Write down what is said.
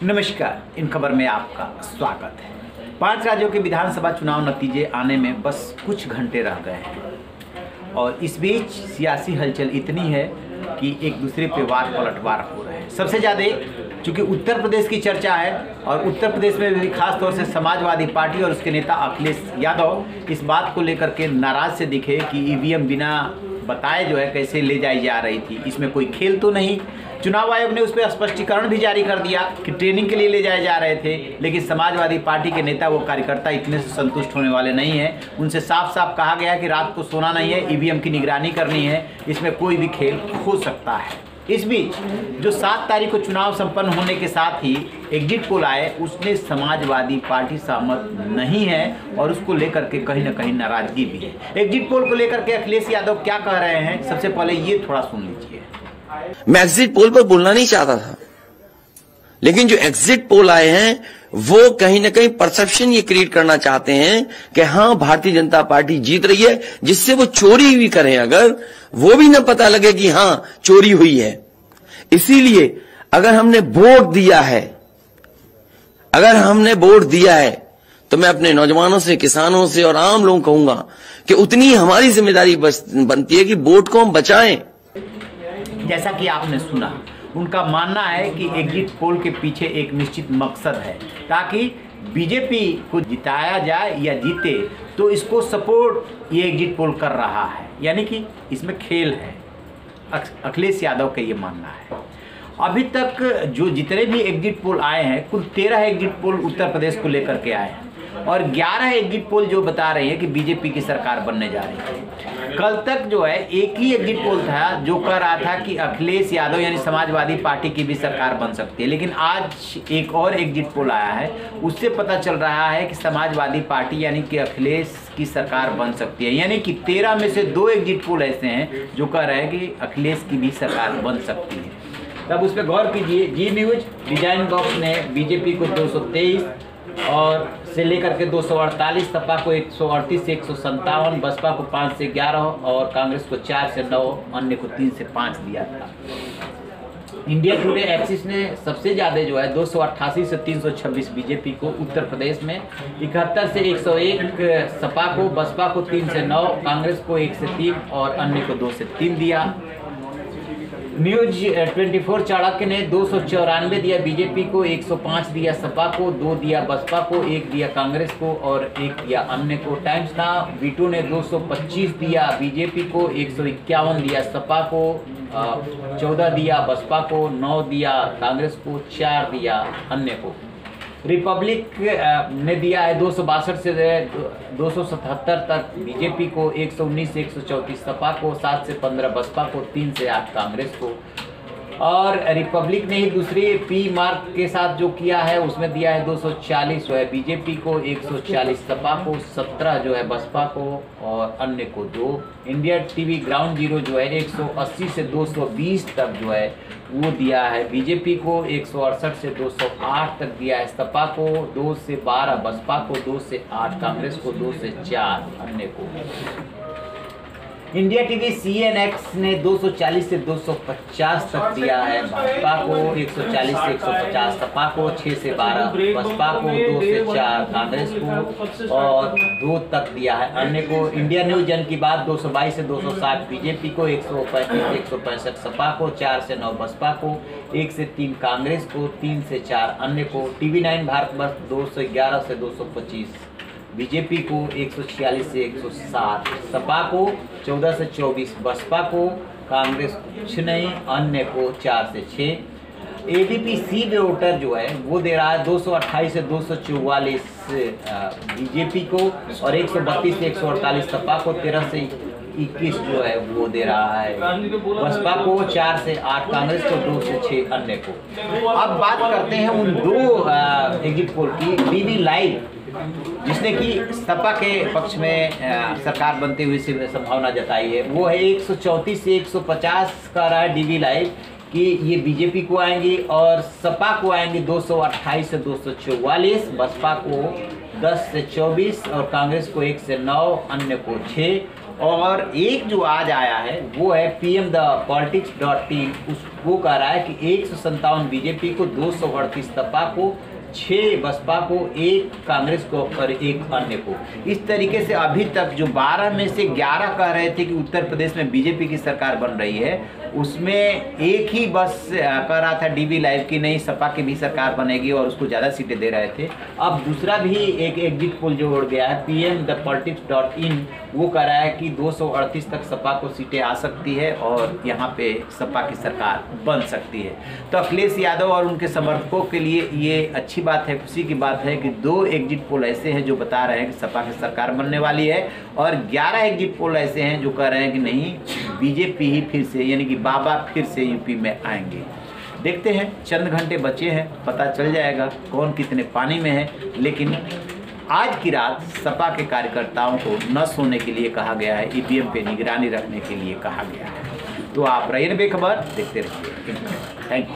नमस्कार, इन खबर में आपका स्वागत है। 5 राज्यों के विधानसभा चुनाव नतीजे आने में बस कुछ घंटे रह गए हैं और इस बीच सियासी हलचल इतनी है कि एक दूसरे पे वार पलटवार हो रहे हैं। सबसे ज़्यादा चूँकि उत्तर प्रदेश की चर्चा है और उत्तर प्रदेश में भी खास तौर से समाजवादी पार्टी और उसके नेता अखिलेश यादव इस बात को लेकर के नाराज से दिखे कि ईवीएम बिना बताए जो है कैसे ले जाई जा रही थी, इसमें कोई खेल तो नहीं। चुनाव आयोग ने उस पर स्पष्टीकरण भी जारी कर दिया कि ट्रेनिंग के लिए ले जाए जा रहे थे, लेकिन समाजवादी पार्टी के नेता वो कार्यकर्ता इतने से संतुष्ट होने वाले नहीं हैं। उनसे साफ साफ कहा गया कि रात को सोना नहीं है, ईवीएम की निगरानी करनी है, इसमें कोई भी खेल हो सकता है। इस बीच जो 7 तारीख को चुनाव संपन्न होने के साथ ही एग्जिट पोल आए, उसमें समाजवादी पार्टी सहमत नहीं है और उसको लेकर के कहीं ना कहीं नाराजगी भी है। एग्जिट पोल को लेकर के अखिलेश यादव क्या कह रहे हैं, सबसे पहले ये थोड़ा सुन लीजिए। मैं एग्जिट पोल पर बोलना नहीं चाहता था, लेकिन जो एग्जिट पोल आए हैं वो कहीं ना कहीं परसेप्शन ये क्रिएट करना चाहते हैं कि हाँ भारतीय जनता पार्टी जीत रही है, जिससे वो चोरी भी करें अगर वो भी ना पता लगे कि हाँ चोरी हुई है। इसीलिए अगर हमने वोट दिया है तो मैं अपने नौजवानों से, किसानों से और आम लोगों को कहूंगा कि उतनी हमारी जिम्मेदारी बनती है कि वोट को हम बचाएं। जैसा कि आपने सुना, उनका मानना है कि एग्जिट पोल के पीछे एक निश्चित मकसद है ताकि बीजेपी को जिताया जाए या जीते, तो इसको सपोर्ट ये एग्जिट पोल कर रहा है, यानी कि इसमें खेल है। अखिलेश यादव का ये मानना है। अभी तक जो जितने भी एग्जिट पोल आए हैं, कुल 13 एग्जिट पोल उत्तर प्रदेश को लेकर के आए हैं और 11 एग्जिट पोल जो बता रहे हैं कि बीजेपी की सरकार बनने जा रही है। कल तक जो है एक ही एग्जिट पोल था जो कह रहा था कि अखिलेश यादव यानी समाजवादी पार्टी की भी सरकार बन सकती है, लेकिन आज एक और एग्जिट पोल आया है, उससे पता चल रहा है कि समाजवादी पार्टी यानी कि अखिलेश की सरकार बन सकती है। यानी कि 13 में से 2 एग्जिट पोल ऐसे हैं जो कह रहे हैं कि अखिलेश की भी सरकार बन सकती है। तब उस पर गौर कीजिए। जी न्यूज डिजाइन बॉक्स ने बीजेपी को 223 और से लेकर के 248, सपा को 138 से 157, बसपा को 5 से 11 और कांग्रेस को 4 से 9, अन्य को 3 से 5 दिया था। इंडिया टुडे एक्सिस ने सबसे ज्यादा जो है 288 से 326 बीजेपी को उत्तर प्रदेश में, 71 से 101 सपा को, बसपा को 3 से 9, कांग्रेस को 1 से 3 और अन्य को 2 से 3 दिया। न्यूज 24 चाणक्य ने 294 दिया बीजेपी को, 105 दिया सपा को, 2 दिया बसपा को, 1 दिया कांग्रेस को और 1 दिया अन्य को। टाइम्स नाउ वीटू ने 225 दिया बीजेपी को, 151 दिया सपा को, 14 दिया बसपा को, 9 दिया कांग्रेस को, 4 दिया अन्य को। रिपब्लिक ने दिया है 262 से 277 तक बीजेपी को, 119 से 134 सपा को, 7 से 15 बसपा को, 3 से 8 कांग्रेस को। और रिपब्लिक ने ही दूसरी पी मार्क के साथ जो किया है उसमें दिया है 240 जो है बीजेपी को, 140 सपा को, 17 जो है बसपा को और अन्य को 2। इंडिया टीवी ग्राउंड जीरो जो है 180 से 220 तक जो है वो दिया है बीजेपी को, 168 से 208 तक दिया है सपा को, 2 से 12 बसपा को, 2 से 8 कांग्रेस को, 2 से 4 अन्य को। इंडिया टीवी CNX ने 240 से 250 तक दिया है भाजपा को, 140 से 150 सपा को, 6 से 12 बसपा को, 2 से 4 कांग्रेस को और 2 तक दिया है अन्य को। इंडिया न्यूज जन की बात 222 से 260 बीजेपी को, 135 से 165 सपा को, 4 से 9 बसपा को, 1 से 3 कांग्रेस को, 3 से 4 अन्य को। TV9 भारतवर्ष 211 से 225 बीजेपी को, 146 से 107 सपा को, 14 से 24 बसपा को, कांग्रेस कुछ नहीं, अन्य को 4 से 6। ABP सी वोटर जो है वो दे रहा है 228 से 244 बीजेपी को और 132 से 148 सपा को, 13 से 21 जो है वो दे रहा है बसपा को, 4 से 8 कांग्रेस को, 2 से 6 अन्य को। अब बात करते हैं उन 2 एग्जिट पोल की। DV लाइव जिसने कि सपा के पक्ष में सरकार बनते हुए संभावना जताई है, वो है 134 से 150 का रहा है DV लाइव कि ये बीजेपी को आएंगी और सपा को आएंगे 228 से 244, बसपा को 10 से 24 और कांग्रेस को 1 से 9, अन्य को 6 और एक जो आज आया है वो है pmthepolitics.in, वो कह रहा है कि 157 बीजेपी को, 238 सपा को, 6 बसपा को, 1 कांग्रेस को और 1 अन्य को। इस तरीके से अभी तक जो 12 में से 11 कह रहे थे कि उत्तर प्रदेश में बीजेपी की सरकार बन रही है, उसमें एक ही बस कह रहा था डीवी लाइव की नहीं, सपा की भी सरकार बनेगी और उसको ज़्यादा सीटें दे रहे थे। अब दूसरा भी एक एग्जिट पोल जो उड़ गया है pmthepolitics.in, वो कह रहा है कि 238 तक सपा को सीटें आ सकती है और यहाँ पे सपा की सरकार बन सकती है। तो अखिलेश यादव और उनके समर्थकों के लिए ये अच्छी बात है, खुशी की बात है कि 2 एग्जिट पोल ऐसे हैं जो बता रहे हैं कि सपा की सरकार बनने वाली है और 11 एग्जिट पोल ऐसे हैं जो कह रहे हैं कि नहीं, बीजेपी ही फिर से, यानी कि बाबा फिर से यूपी में आएंगे। देखते हैं, चंद घंटे बचे हैं, पता चल जाएगा कौन कितने पानी में है। लेकिन आज की रात सपा के कार्यकर्ताओं को न सोने के लिए कहा गया है, ईवीएम पे निगरानी रखने के लिए कहा गया है। तो आप रहिए बेखबर, देखते रहिए। Thank you.